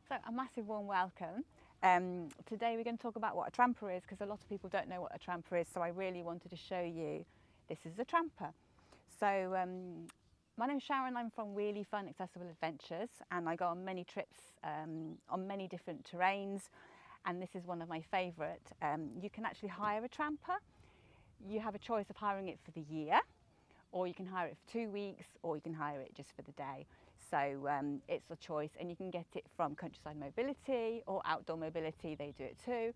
So a massive warm welcome. Today we're going to talk about what a tramper is, because a lot of people don't know what a tramper is, so I really wanted to show you this is a tramper. So my name's Sharon, I'm from Really Fun Accessible Adventures, and I go on many trips on many different terrains, and this is one of my favourite. You can actually hire a tramper. You have a choice of hiring it for the year, or you can hire it for 2 weeks, or you can hire it just for the day. So it's a choice, and you can get it from Countryside Mobility or Outdoor Mobility, they do it too.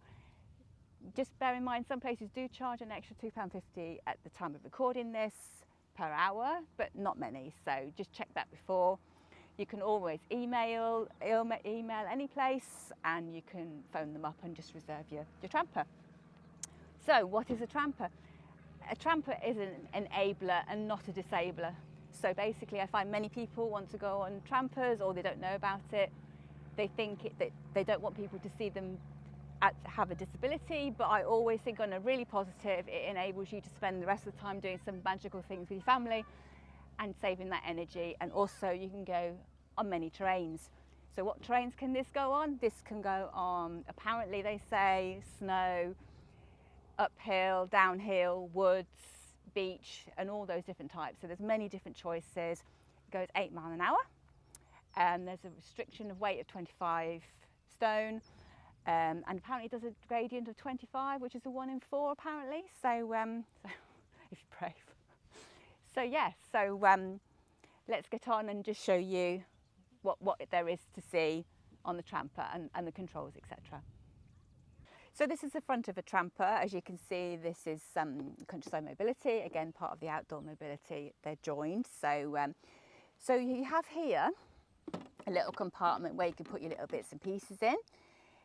Just bear in mind, some places do charge an extra £2.50 at the time of recording this per hour, but not many, so just check that before. You can always email any place, and you can phone them up and just reserve your tramper. So what is a tramper? A tramper is an enabler and not a disabler. So basically I find many people want to go on trampers, or they don't know about it. They think that they don't want people to see them have a disability, but I always think on a really positive, it enables you to spend the rest of the time doing some magical things with your family and saving that energy. And also you can go on many terrains. So what terrains can this go on? This can go on, apparently they say, snow, uphill, downhill, woods, beach, and all those different types. So there's many different choices. It goes 8 miles an hour, and there's a restriction of weight of 25 stone, and apparently it does a gradient of 25, which is a 1 in 4 apparently. So, if you're brave. So yes, let's get on and just show you what there is to see on the tramper and the controls, etc. So this is the front of a tramper. As you can see, this is Countryside Mobility, again part of the Outdoor Mobility. They're joined. So you have here a little compartment where you can put your little bits and pieces in.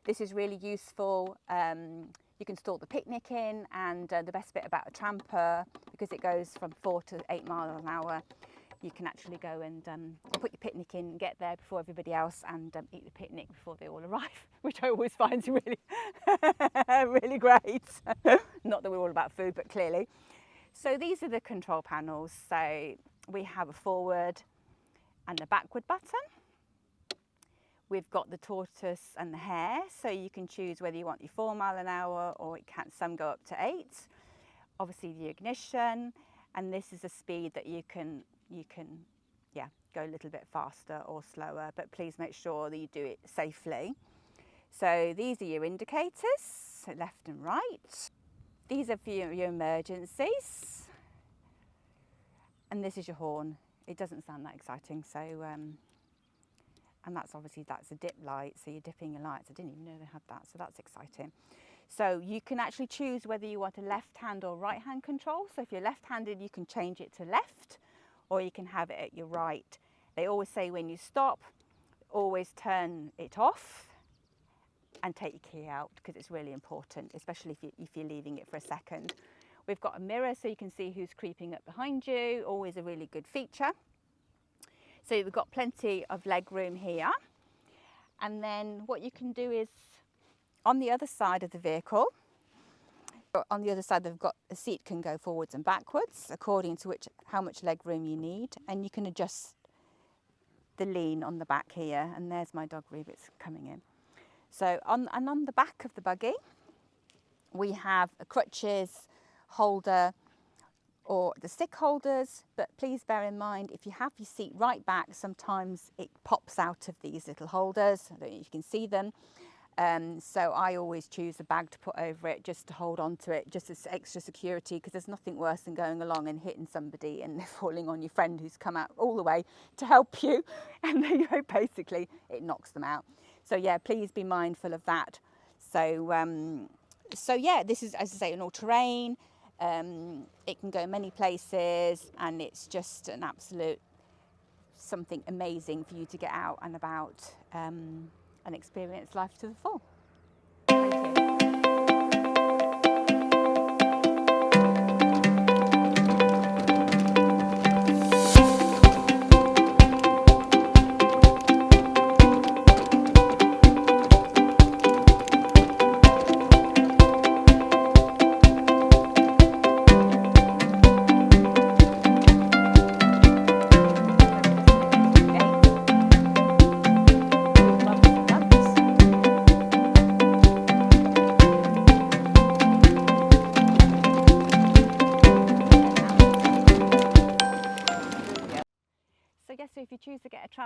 This is really useful. You can store the picnic in, and the best bit about a tramper, because it goes from 4 to 8 miles an hour, you can actually go and put your picnic in, get there before everybody else, and eat the picnic before they all arrive, which I always find really, really great. Not that we're all about food, but clearly. So these are the control panels. So we have a forward and a backward button. We've got the tortoise and the hare, so you can choose whether you want your 4 miles an hour, or some go up to 8. Obviously the ignition, and this is a speed that you can go a little bit faster or slower, but please make sure that you do it safely. So these are your indicators, so left and right. These are for your emergencies, and this is your horn. It doesn't sound that exciting, so and that's a dip light, so you're dipping your lights. I didn't even know they had that, so that's exciting. So you can actually choose whether you want a left hand or right hand control. So if you're left handed, you can change it to left, or you can have it at your right. They always say when you stop, always turn it off and take your key out, because it's really important, especially if you're leaving it for a second. We've got a mirror so you can see who's creeping up behind you, always a really good feature. So we've got plenty of leg room here. And then what you can do is, on the other side of the vehicle, on the other side they've got a seat can go forwards and backwards according to how much leg room you need, and you can adjust the lean on the back here. And there's my dog Rubit's coming in. So on the back of the buggy we have a crutches holder or the stick holders, but please bear in mind, if you have your seat right back, sometimes it pops out of these little holders. I don't know if you can see them. So I always choose a bag to put over it, just to hold on to it, just as extra security, because there's nothing worse than going along and hitting somebody and falling on your friend who's come out all the way to help you, and basically it knocks them out. So yeah, please be mindful of that. So yeah, this is, as I say, an all-terrain. It can go many places, and it's just an absolute something amazing for you to get out and about and experience life to the full. Thank you.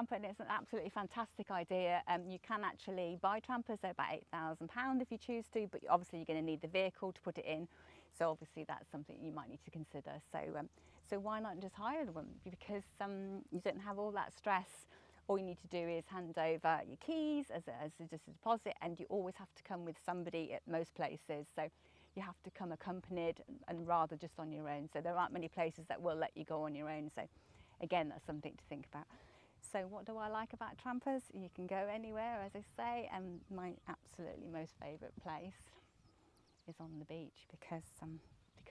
tramper, and it's an absolutely fantastic idea. You can actually buy trampers, they're about £8,000 if you choose to, but obviously you're going to need the vehicle to put it in. So obviously that's something you might need to consider. So why not just hire one? Because you don't have all that stress. All you need to do is hand over your keys as just a deposit, and you always have to come with somebody at most places. So you have to come accompanied and rather just on your own. So there aren't many places that will let you go on your own. So again, that's something to think about. So what do I like about trampers? You can go anywhere, as I say, and my absolutely most favourite place is on the beach because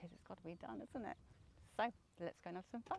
it's got to be done, isn't it? So let's go and have some fun.